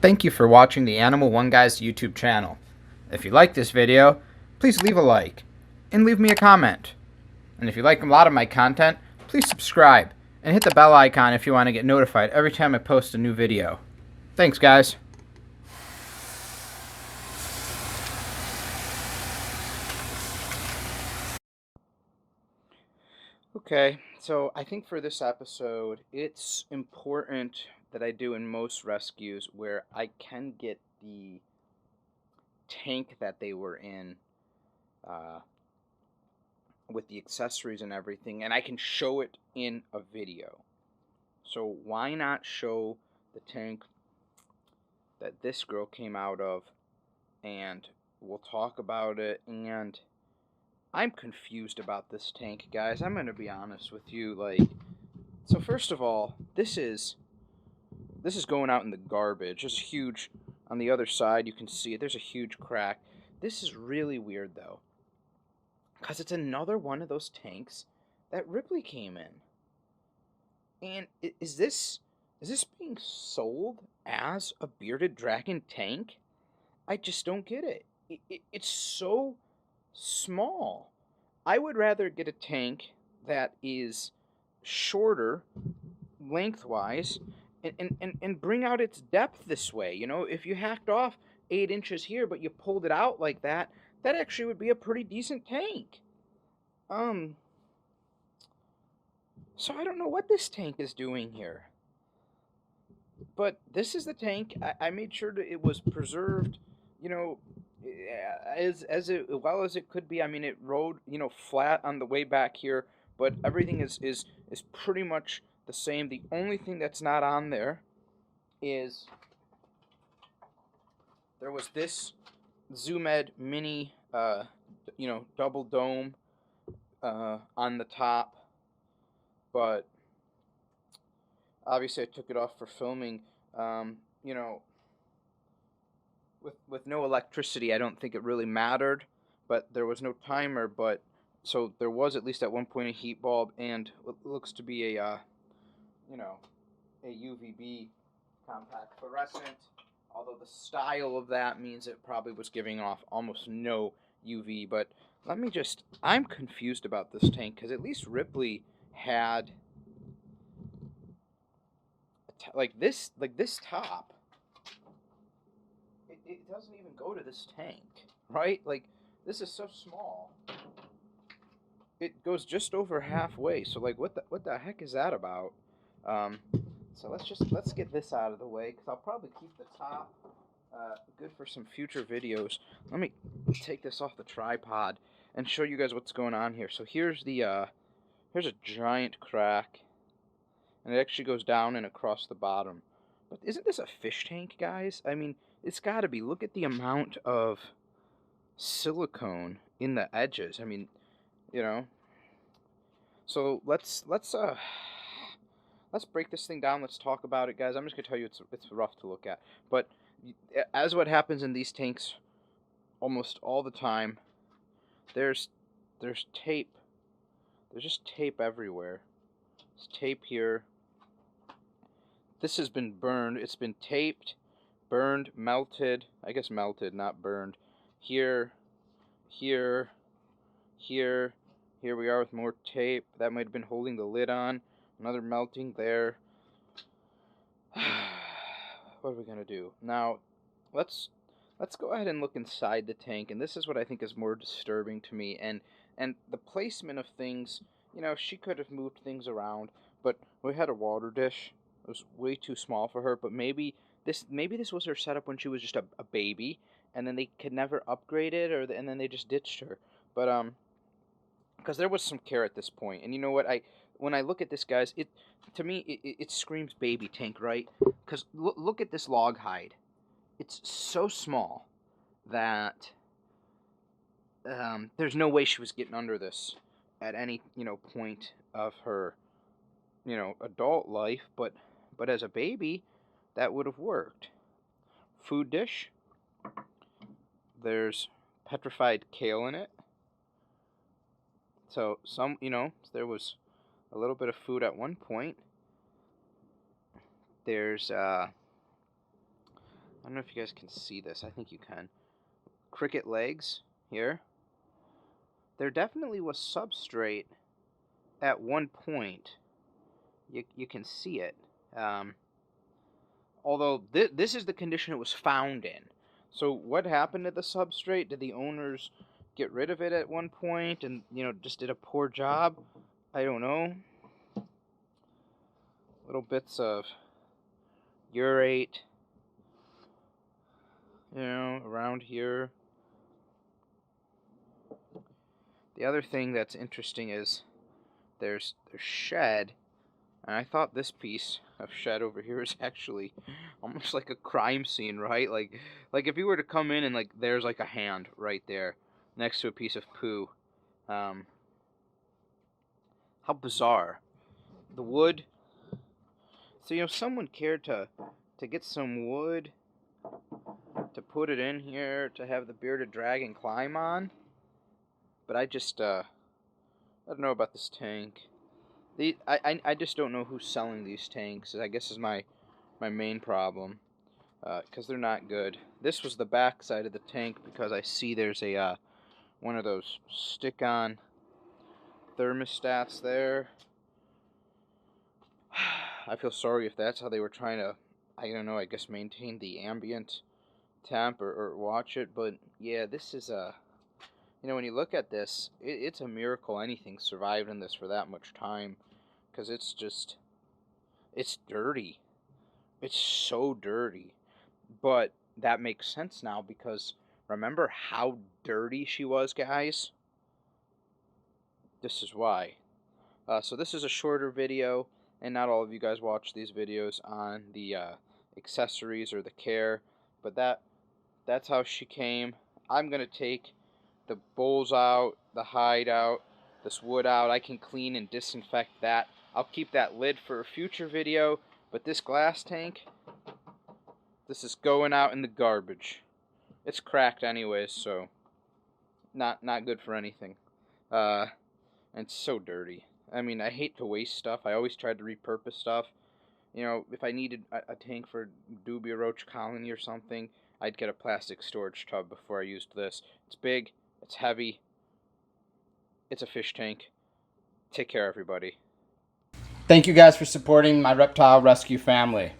Thank you for watching the Animal One Guys YouTube channel. If you like this video, please leave a like and leave me a comment. And if you like a lot of my content, please subscribe and hit the bell icon if you want to get notified every time I post a new video. Thanks, guys. Okay, so I think for this episode, it's important that I do in most rescues where I can get the tank that they were in uh, with the accessories and everything, and I can show it in a video. So why not show the tank that this girl came out of, and we'll talk about it. And I'm confused about this tank, guys. I'm gonna be honest with you. So first of all, this is going out in the garbage. There's a huge, on the other side, you can see it. There's a huge crack. This is really weird though, because it's another one of those tanks that Ripley came in. And is this being sold as a bearded dragon tank? I just don't get it. It's so small. I would rather get a tank that is shorter lengthwise and bring out its depth this way. You know, if you hacked off 8 inches here, but you pulled it out like that, that actually would be a pretty decent tank. So I don't know what this tank is doing here. But this is the tank. I made sure that it was preserved, you know, well as it could be. I mean, it rode, flat on the way back here, but everything is pretty much the same. The only thing that's not on there is there was this Zoomed mini, double dome on the top, but obviously I took it off for filming. You know, with no electricity, I don't think it really mattered, but there was no timer. But so there was at least at one point a heat bulb and what looks to be a a UVB compact fluorescent. Although the style of that means it probably was giving off almost no UV. But I'm confused about this tank because at least Ripley had like this top. It doesn't even go to this tank, right? Like, this is so small. It goes just over halfway. So like, what the heck is that about? So let's get this out of the way because I'll probably keep the top good for some future videos. Let me take this off the tripod and show you guys what's going on here. So here's here's a giant crack, and it actually goes down and across the bottom. But isn't this a fish tank, guys? I mean, it's got to be. Look at the amount of silicone in the edges. I mean, you know. So let's break this thing down. Let's talk about it, guys. I'm just gonna tell you it's rough to look at, but as what happens in these tanks almost all the time, there's tape. There's just tape everywhere. There's tape here. This has been burned. It's been taped, burned, melted. I guess melted, not burned. Here, here, here. Here we are with more tape. That might have been holding the lid on. Another melting there. What are we gonna do now? Let's go ahead and look inside the tank, and this is what I think is more disturbing to me. And the placement of things. You know, she could have moved things around, but we had a water dish. It was way too small for her. But maybe this was her setup when she was just a baby, and then they could never upgrade it, and then they just ditched her. But because there was some care at this point. And you know what? When I look at this, guys, to me it screams baby tank, right? Because look at this log hide. It's so small that there's no way she was getting under this at any point of her adult life. But as a baby, that would have worked. Food dish. There's petrified kale in it. So there was a little bit of food at one point. There's don't know if you guys can see this. I think you can. Cricket legs here. There definitely was substrate at one point. You can see it. Although this is the condition it was found in. So what happened to the substrate? Did the owners get rid of it at one point and, just did a poor job? I don't know. Little bits of urate, around here. The other thing that's interesting is there's shed. And I thought this piece of shed over here is actually almost like a crime scene, right? Like if you were to come in and there's like a hand right there next to a piece of poo. How bizarre. The wood. So someone cared to get some wood to put it in here to have the bearded dragon climb on. But I just I don't know about this tank. I just don't know who's selling these tanks. I guess is my main problem, because they're not good. This was the back side of the tank because I see there's a one of those stick-on thermostats there. I feel sorry if that's how they were trying to, I don't know, I guess maintain the ambient temp or watch it. But yeah, this is when you look at this, it's a miracle anything survived in this for that much time. Because it's dirty. It's so dirty. But that makes sense now because remember how dirty she was, guys? This is why. So this is a shorter video, and not all of you guys watch these videos on the accessories or the care. But that's how she came. I'm going to take the bowls out, the hide out, this wood out. I can clean and disinfect that. I'll keep that lid for a future video, but this glass tank, this is going out in the garbage. It's cracked anyways, so not good for anything. And it's so dirty. I mean, I hate to waste stuff. I always try to repurpose stuff. If I needed a tank for dubia roach colony or something, I'd get a plastic storage tub before I used this. It's big, it's heavy, it's a fish tank. Take care, everybody. Thank you guys for supporting my reptile rescue family.